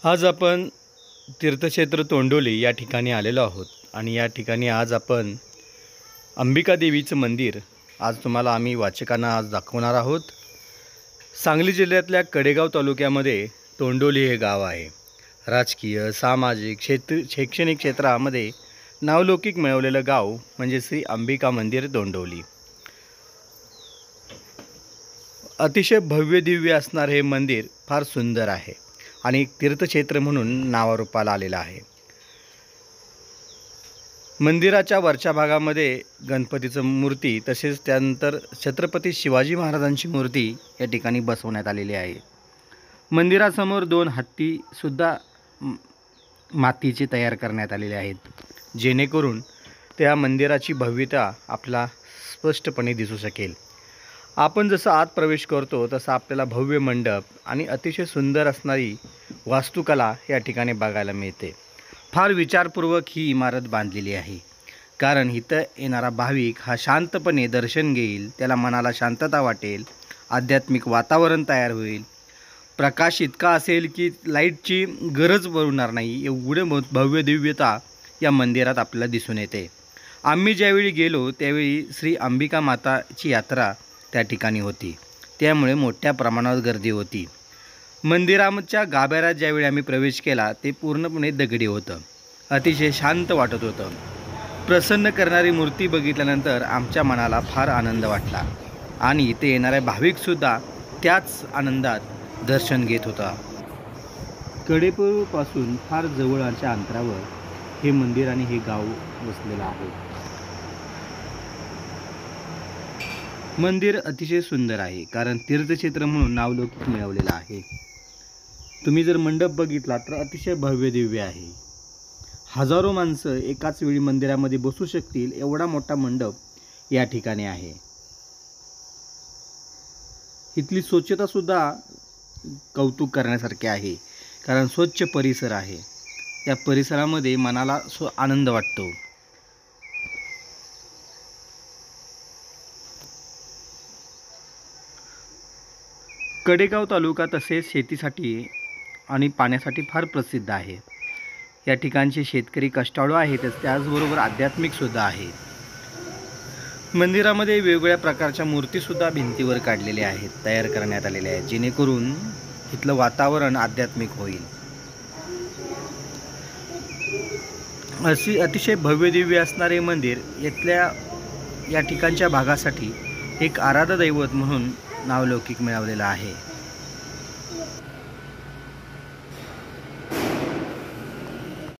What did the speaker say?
आज आपण तीर्थक्षेत्र तोंडोली या ठिकाणी आलेलो आहोत आणि या ठिकाणी आज आपण अंबिका देवीचं मंदिर आज तुम्हाला आम्ही वाचकांना आज दाखवणार आहोत। सांगली जिल्ह्यातल्या कडेगाव तालुक्यामध्ये तोंडोली हे गाव आहे। राजकीय, सामाजिक, शैक्षणिक क्षेत्रामध्ये नावलौकिक मिळवलेलं गाव म्हणजे श्री अंबिका मंदिर तोंडोली। अतिशय भव्य दिव्य असणारे हे मंदिर फार सुंदर आहे आणि तीर्थक्षेत्र म्हणून नावारूपाला आलेलं आहे। मंदिराच्या वरच्या भागामध्ये गणपतीचं मूर्ती तसेच त्यानंतर छत्रपती शिवाजी महाराजांची मूर्ती या ठिकाणी बसवण्यात आलेली आहे। मंदिरासमोर 2 हत्ती सुद्धा मातीचे तयार करण्यात आलेले आहेत, जेणेकरून त्या मंदिराची भव्यता आपला स्पष्टपणे दिसू शकेल। आपण जसं आत प्रवेश करतो तसं आपल्याला भव्य मंडप आणि अतिशय सुंदर असणारी वास्तुकला या ठिकाणी बघायला मिळते। फार विचारपूर्वक ही इमारत बांधलेली आहे, कारण इथं येणारा भाविक हा शांतपणे दर्शन घेईल, त्याला मनाला शांतता वाटेल, आध्यात्मिक वातावरण तयार होईल, प्रकाश इतका असेल की लाईटची गरज पडणार नाही, एवढे भव्य दिव्यता या मंदिरात आपल्याला दिसून येते। आम्ही ज्यावेळी गेलो त्यावेळी श्री अंबिका माताची यात्रा त्या ठिकाणी होती, त्यामुळे मोठ्या प्रमाणावर गर्दी होती। मंदिराच्या गाभाऱ्यात ज्यावेळी आम्ही प्रवेश केला ते पूर्णपणे दगडी होतं, अतिशय शांत वाटत होतं। प्रसन्न करणारी मूर्ती बघितल्यानंतर आमच्या मनाला फार आनंद वाटला आणि इथे येणाऱ्या भाविकसुद्धा त्याच आनंदात दर्शन घेत होता। कडेपूरपासून फार जवळच्या अंतरावर हे मंदिर आणि हे गाव वसलेलं आहे। मंदिर अतिशय सुंदर आहे, कारण तीर्थक्षेत्र म्हणून नावलौकिक मिळवलेलं आहे। तुम्ही जर मंडप बघितला तर अतिशय भव्य दिव्य आहे। हजारो माणसं एकाच वेळी मंदिरामध्ये बसू शकतील एवढा मोठा मंडप या ठिकाणी आहे। इथली स्वच्छता सुद्धा कौतुक करण्यासारखी आहे, कारण स्वच्छ परिसर आहे। या परिसरामध्ये मनाला आनंद वाटतो। कडेगाव तालुका तसेच शेतीसाठी आणि पाण्यासाठी फार प्रसिद्ध आहे। या ठिकाणचे शेतकरी कष्टाळू आहेतच, त्याचबरोबर आध्यात्मिकसुद्धा आहेत। मंदिरामध्ये वेगवेगळ्या प्रकारच्या मूर्तीसुद्धा भिंतीवर काढलेल्या आहेत, तयार करण्यात आलेल्या आहेत, जेणेकरून इथलं वातावरण आध्यात्मिक होईल। अशी अतिशय भव्य दिव्य असणारे मंदिर या ठिकाणच्या भागासाठी एक आराध्य दैवत म्हणून नावलौकिक मिळवलेलं आहे।